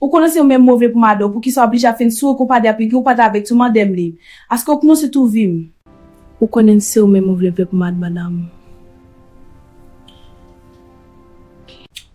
Ou connaissez ou même mauvais pour madame, pour qui soit obligé à faire une sourd ou pas d'appliquer ou pas avec tout le monde li. Est-ce que nous c'est tout vim? Ou connaissez ou même mauvais pour madame.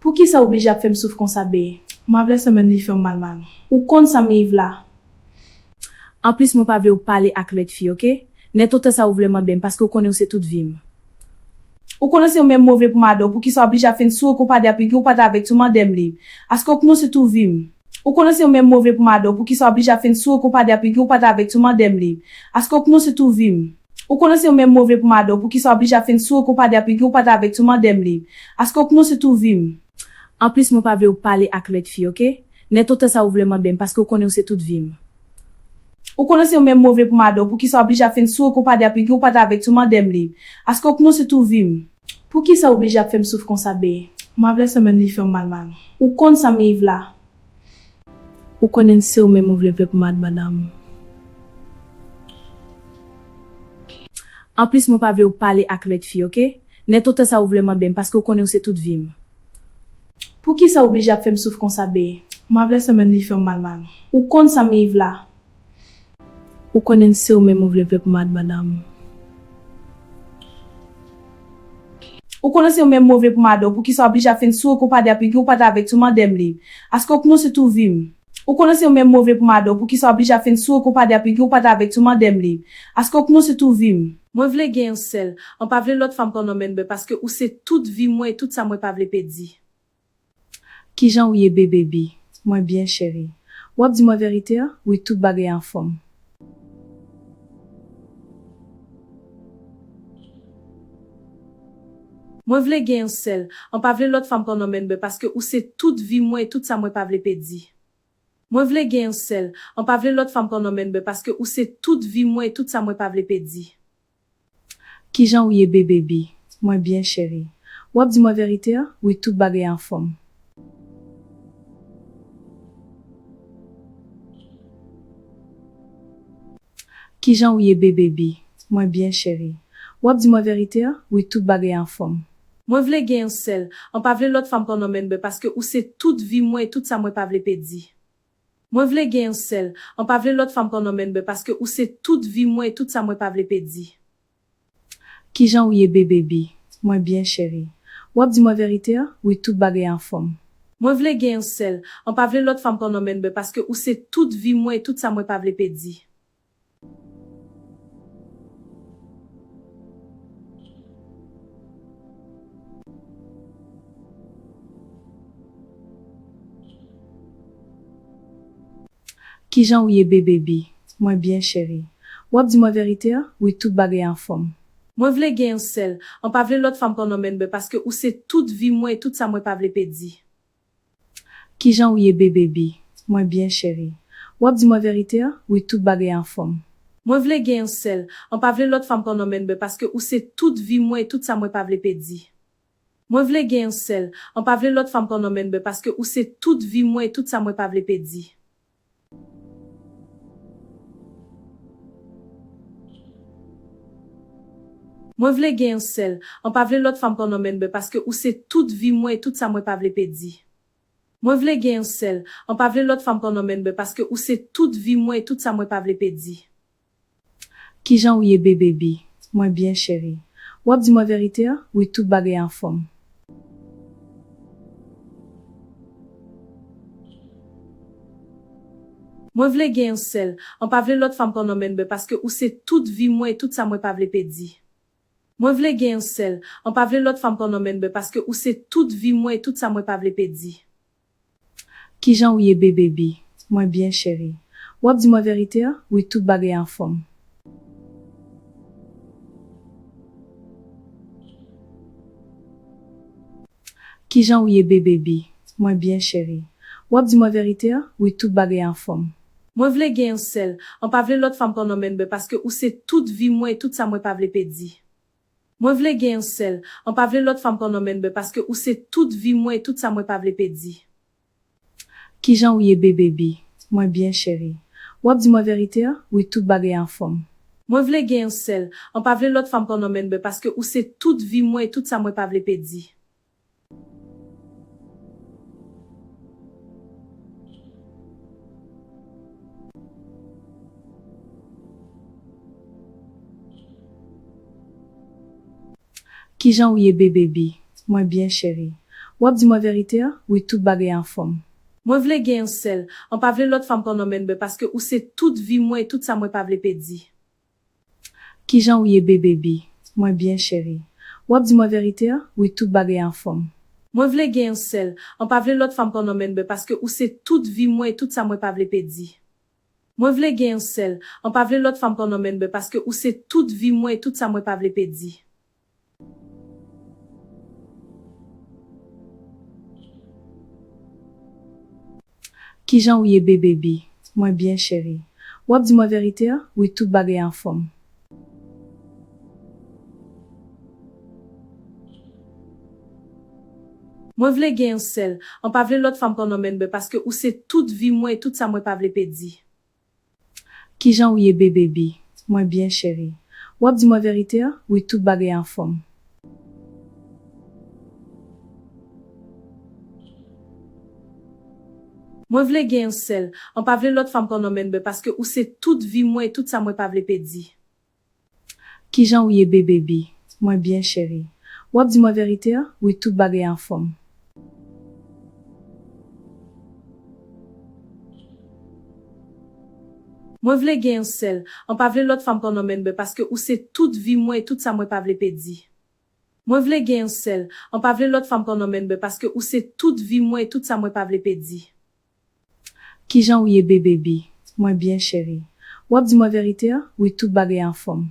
Pour qui ça obligé à faire me souffre comme ça bé? Moi vle semaine li fait mal. Ou kon ça me là? En plus, moi pas veut parler avec l'autre fille, OK? Net tout ça ou vraiment bien parce que vous connaissez c'est tout vim. Ou connaissez ou même mauvais pour madame, pour qui soit obligé à faire une sourd ou pas d'appliquer ou pas avec tout le monde li. Est-ce que nous c'est tout vim? Ou connaissez ou même mauvais pour madame, pour qui soit obligé à faire une sourd ou pas d'appliquer ou pas avec tout le monde li. Est-ce que nous c'est tout vim? Ou connaissez ou même mauvais pour madame, pour qui soit obligé à faire une sourd ou pas d'appliquer ou pas avec tout le monde li. Est-ce que nous c'est tout vim? En plus, moi pas veut parler avec l'autre fille, OK? Net tout ça ou vraiment bien parce que vous connaissez c'est tout vim. Ou connaissez ou même mauvais pour madame, pour qui soit obligé à faire une sourd ou pas d'appliquer ou pas avec tout le monde li. Est-ce que nous c'est tout vim? Pour qui ça obligé à faire me souffre comme ça bé? Moi vle semaine li fait mal. Ou kon ça me là? Ou connaissez ou même mauvais pour madame. En plus, moi pas veut parler avec l'autre fille, OK? Net tout ça ou vraiment bien parce que vous connaissez c'est tout vim. Pour qui ça obligé à faire me souffre comme ça bé? Moi vle semaine li fait mal. Ou kon ça me là? Ou connaissez ou même mauvais pour madame. Ou connaissez ou même mauvais pour madame, pour qui soit obligé à faire une sourd ou pas d'appliquer ou pas avec tout le monde li. Est-ce que nous c'est tout vim? Ou connaissez ou même mauvais pour madame, pour qui soit obligé à faire une sourd ou pas d'appliquer ou pas avec tout le monde li. Est-ce que nous c'est tout vim? Moi vle gen seul, on pas vle l'autre femme qu'on emmène parce que ou c'est toute vie moi et tout ça moi pas vle pedi. Qui jan ou ye bébé, moi bien chéri. Ou ap di moi vérité, oui tout bagay en forme. Moi vle gen seul, on pas vle l'autre femme qu'on emmène parce que ou c'est toute vie moi et tout ça moi pas vle pedi. Moi vle gen seul, on pas vle l'autre femme qu'on emmène parce que ou c'est toute vie moi et tout ça moi pas vle pedi. Qui jan ou ye bébé, moi bien chéri. Ou ap di moi vérité, oui tout bagay en forme. Qui jan ou ye bébé, moi bien chéri. Ou ap di moi vérité, oui tout bagay en forme. Moi vle gen seul, on pas vle l'autre femme qu'on emmène parce que ou c'est toute vie moi et tout ça moi pas vle pedi. Moi vle gen seul, on pas vle l'autre femme qu'on emmène parce que ou c'est toute vie moi et tout ça moi pas vle pedi. Qui jan ou ye bébé, moi bien chéri. Ou ap di moi vérité, oui tout bagay en forme. Moi vle gen seul, on pas vle l'autre femme qu'on emmène parce que ou c'est toute vie moi et tout ça moi pas vle pedi. Qui jan ou ye bébé, moi bien chéri. Ou ap di moi vérité, oui tout bagay en forme. Moi vle gen seul, on pas vle l'autre femme qu'on emmène parce que ou c'est toute vie moi et tout ça moi pas vle pedi. Qui jan ou ye bébé, moi bien chéri. Ou ap di moi vérité, oui tout bagay en forme. Moi vle gen seul, on pas vle l'autre femme qu'on emmène parce que ou c'est toute vie moi et tout ça moi pas vle pedi. Moi vle gen seul, on pas vle l'autre femme qu'on emmène parce que ou c'est toute vie moi et tout ça moi pas vle pedi. Moi vle gen seul, on pas vle l'autre femme qu'on emmène parce que ou c'est toute vie moi et tout ça moi pas vle pedi. Moi vle gen seul, on pas vle l'autre femme qu'on emmène parce que ou c'est toute vie moi et tout ça moi pas vle pedi. Qui jan ou ye bébé, moi bien chéri. Ou ap di moi vérité, oui tout bagay en forme. Moi vle gen seul, on pas vle l'autre femme qu'on emmène parce que ou c'est toute vie moi et tout ça moi pas vle pedi. Moi vle gen seul, on pas vle l'autre femme qu'on emmène parce que ou c'est toute vie moi et tout ça moi pas vle pedi. Qui jan ou ye bébé, moi bien chéri. Ou ap di moi vérité, oui tout bagay en forme. Qui jan ou ye bébé, moi bien chéri. Ou ap di moi vérité, oui tout bagay en forme. Moi vle gen seul, on pas vle l'autre femme qu'on emmène parce que ou c'est toute vie moi et tout ça moi pas vle pedi. Moi vle gen seul, on pas vle l'autre femme qu'on emmène parce que ou c'est toute vie moi et tout ça moi pas vle pedi. Qui jan ou ye bébé, moi bien chéri. Ou ap di moi vérité, oui tout bagay en forme. Moi vle gen seul, on pas vle l'autre femme qu'on emmène parce que ou c'est toute vie moi et tout ça moi pas vle pedi. Ki jan ou ye bébé bi? Moi bien chéri. Ou ap di moi vérité? Oui, tout bagay en forme. Moi vle gen yon sel, an pa vle lot femme kon nomen be parce que ou se toute vie moi et tout ça moi pa vle pedi. Ki jan ou ye bébé bi? Moi bien chéri. Ou ap di moi vérité? Oui, tout bagay en forme. Moi vle gen yon sel, an pa vle lot femme kon nomen be parce que ou se toute vie moi et tout ça moi pa vle pedi. Moi vle gen yon sel, an pa vle lot femme kon nomen be parce que ou se toute vie moi et tout ça moi pa vle pedi. Ki jan ou ye bébé bi? Moi bien chéri. Ou ap di moi vérité? Oui, tout bagay en forme. Moi vle gen yon sel, an pa vle lot femme kon nomen be parce que ou se toute vie moi et tout ça moi pa vle pedi. Ki jan ou ye bébé bi? Moi bien chéri. Ou ap di moi vérité? Oui, tout bagay en forme. Moi vle gen yon sel, an pa vle lot femme kon nomen be parce que ou se toute vie moi et tout ça moi pa vle pedi. Ki jan ou ye bébé bi? Moi bien chéri. Ou ap di moi vérité? Oui, tout bagay en forme. Moi vle gen yon sel, an pa vle lot femme kon nomen be parce que ou se toute vie moi et tout ça moi pa vle pedi. Moi vle gen yon sel, an pa vle lot femme kon nomen be parce que ou se toute vie moi et tout ça moi pa vle pedi. Ki jan ou ye bébé bi? Moi bien chéri. Ou ap di moi vérité? Oui, tout bagay en forme.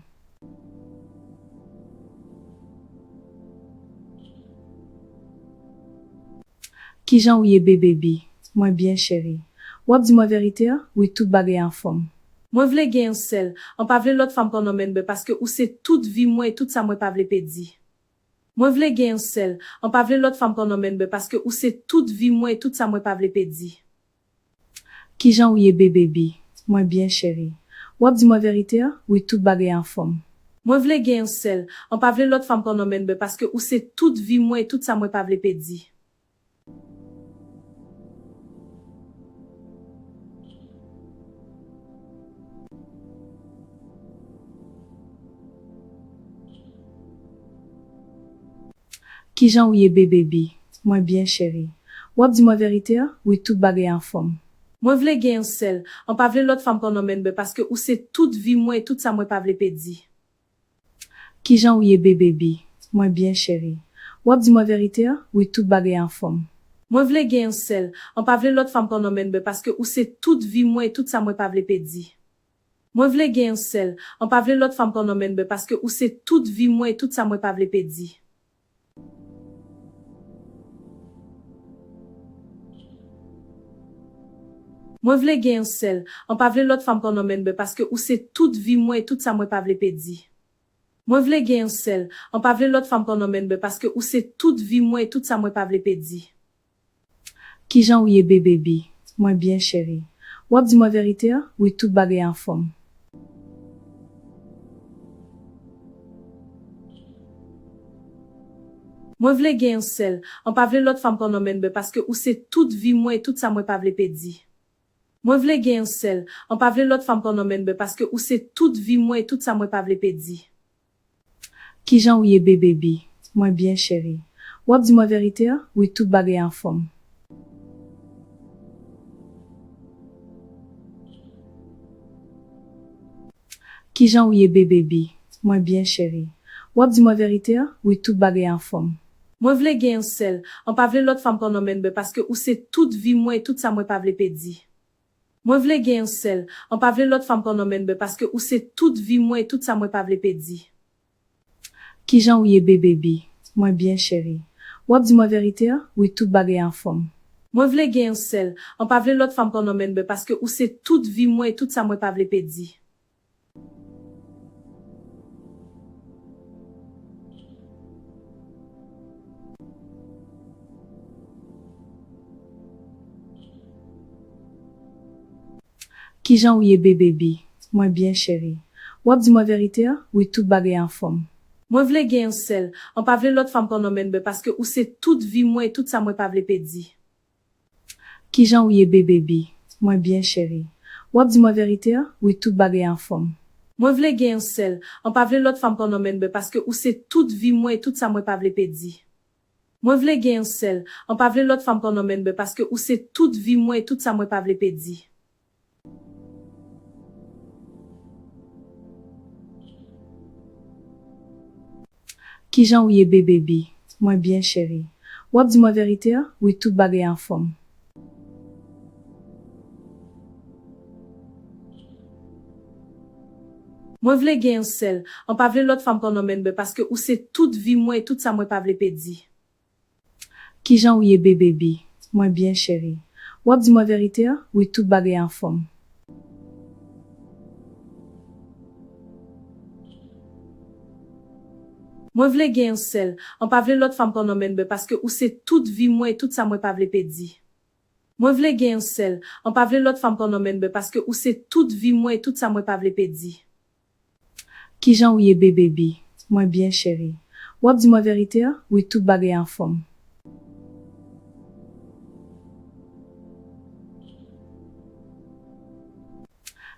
Ki jan ou ye bébé bi? Moi bien chéri. Ou ap di moi vérité? Oui, tout bagay en forme. Moi vle gen yon sel, an pa vle lot femme kon nomen be parce que ou se toute vie moi et tout ça moi pa vle pedi. Moi vle gen yon sel, an pa vle lot femme kon nomen be parce que ou se toute vie moi et tout ça moi pa vle pedi. Ki jan ou ye bébé bi? Moi bien chéri. Ou ap di moi vérité? Oui, tout bagay en forme. Moi vle gen yon sel, an pa vle lot femme kon nomen be parce que ou se toute vie moi et tout ça moi pa vle pedi. Ki jan ou ye bébé bi? Moi bien chéri. Ou ap di moi vérité? Oui, tout bagay en forme. Moi vle gen yon sel, an pa vle lot femme kon nomen be parce que ou se toute vie moi et tout ça moi pa vle pedi. Ki jan ou ye bébé bi? Moi bien chéri. Ou ap di moi vérité? Oui, tout bagay en forme. Moi vle gen yon sel, an pa vle lot femme kon nomen be parce que ou se toute vie moi et tout ça moi pa vle pedi. Moi vle gen yon sel, an pa vle lot femme kon nomen be parce que ou se toute vie moi et tout ça moi pa vle pedi. Moi vle gen yon sel, an pa vle lot femme kon nomen be parce que ou se toute vie moi et tout ça moi pa vle pedi. Moi vle gen yon sel, an pa vle lot femme kon nomen be parce que ou se toute vie moi et tout ça moi pa vle pedi. Ki jan ou ye bébé bi? Moi bien chéri. Ou ap di moi vérité? Oui, tout bagay en forme. Moi vle gen yon sel, an pa vle lot femme kon nomen be parce que ou se toute vie moi et tout ça moi pa vle pedi. Moi vle gen yon sel, an pa vle lot femme kon nomen be parce que ou se toute vie moi et tout ça moi pa vle pedi. Ki jan ou ye bébé bi? Moi bien chéri. Ou ap di moi vérité? Oui, tout bagay en forme. Ki jan ou ye bébé bi? Moi bien chéri. Ou ap di moi vérité? Oui, tout bagay en forme. Moi vle gen yon sel, an pa vle lot femme kon nomen be parce que ou se toute vie moi et tout ça moi pa vle pedi. Moi vle gen yon sel, an pa vle lot femme kon nomen be parce que ou se toute vie moi et tout ça moi pa vle pedi. Ki jan ou ye bébé bi? Moi bien chéri. Ou ap di moi vérité? Oui, tout bagay en forme. Moi vle gen yon sel, an pa vle lot femme kon nomen be parce que ou se toute vie moi et tout ça moi pa vle pedi. Ki jan ou ye bébé bi? Moi bien chéri. Ou ap di moi vérité? Oui, tout bagay en forme. Moi vle gen yon sel, an pa vle lot femme kon nomen be parce que ou se toute vie moi et tout ça moi pa vle pedi. Ki jan ou ye bébé bi? Moi bien chéri. Ou ap di moi vérité? Oui, tout bagay en forme. Moi vle gen yon sel, on pa vle l'autre femme qu'on emmène ben parce que ou c'est toute vie moi et toute ça moi pas vle pedi. Moi vle gen yon sel, on pa vle l'autre femme qu'on emmène ben parce que ou c'est toute vie moi et toute ça moi pas vle pedi. Ki jan ou ye bébé bi, moi bien chéri. Wap di moi vérité, oui tout bagay en forme. Moi vle gen yon sel, on pa vle l'autre femme qu'on emmène ben parce que ou c'est toute vie moi et toute ça moi pas vle pedi. Ki jan ou ye bébé bi, moi bien chéri. Wap di moi vérité, oui tout bagay en forme. Moi vle gen yon sel, on pa vle l'autre femme qu'on emmène ben parce que ou c'est toute vie moi et toute ça moi pas vle pedi. Moi vle gen yon sel, on pa vle l'autre femme qu'on emmène ben parce que ou c'est toute vie moi et toute ça moi pas vle pedi. Ki jan ou ye bébé bi, moi bien chéri. Wap di moi vérité, oui tout bagay en forme.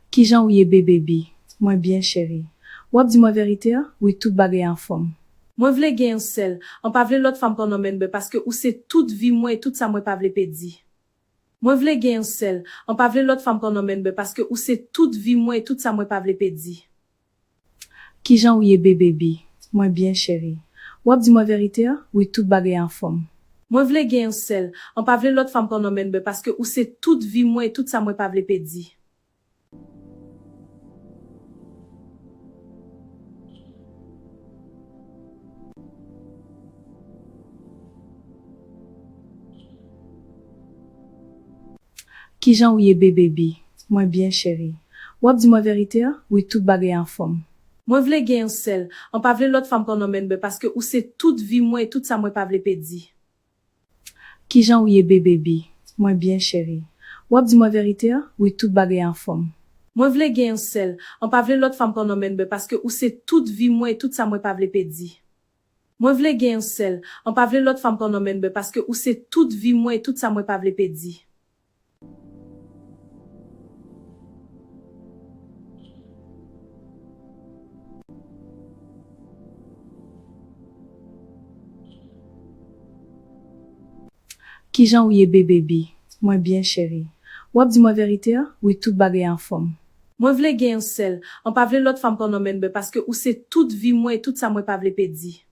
Ki jan ou ye bébé bi, moi bien chéri. Wap di moi vérité, oui tout bagay en forme. Moi vle gen yon sel, on pa vle l'autre femme qu'on emmène ben parce que ou c'est toute vie moi et toute ça moi pas vle pedi. Moi vle gen yon sel, on pa vle l'autre femme qu'on emmène ben parce que ou c'est toute vie moi et toute ça moi pas vle pedi. Ki jan ou ye bébé bi, moi bien chéri. Wap di moi vérité, oui tout bagay en forme. Moi vle gen yon sel, on pa vle l'autre femme qu'on emmène ben parce que ou c'est toute vie moi et toute ça moi pas vle pedi. Ki jan ou ye bébé bi, moi bien chéri. Wap di moi vérité, oui tout bagay en forme. Moi vle gen yon sel, on pa vle l'autre femme qu'on emmène ben parce que ou c'est toute vie moi et toute ça moi pas vle pedi. Ki jan ou ye bébé bi, moi bien chéri. Wap di moi vérité, oui tout bagay en forme. Moi vle gen yon sel, on pa vle l'autre femme qu'on emmène ben parce que ou c'est toute vie moi et toute ça moi pas vle pedi. Moi vle gen yon sel, on pa vle l'autre femme qu'on emmène ben parce que ou c'est toute vie moi et toute ça moi pas vle pedi. Ki jan ou ye bébé bi, moi bien chéri. Wap di moi vérité, oui tout bagay en forme. Moi vle gen yon sel, on pa vle l'autre femme qu'on emmène ben parce que ou c'est toute vie moi et toute ça moi pas vle pedi.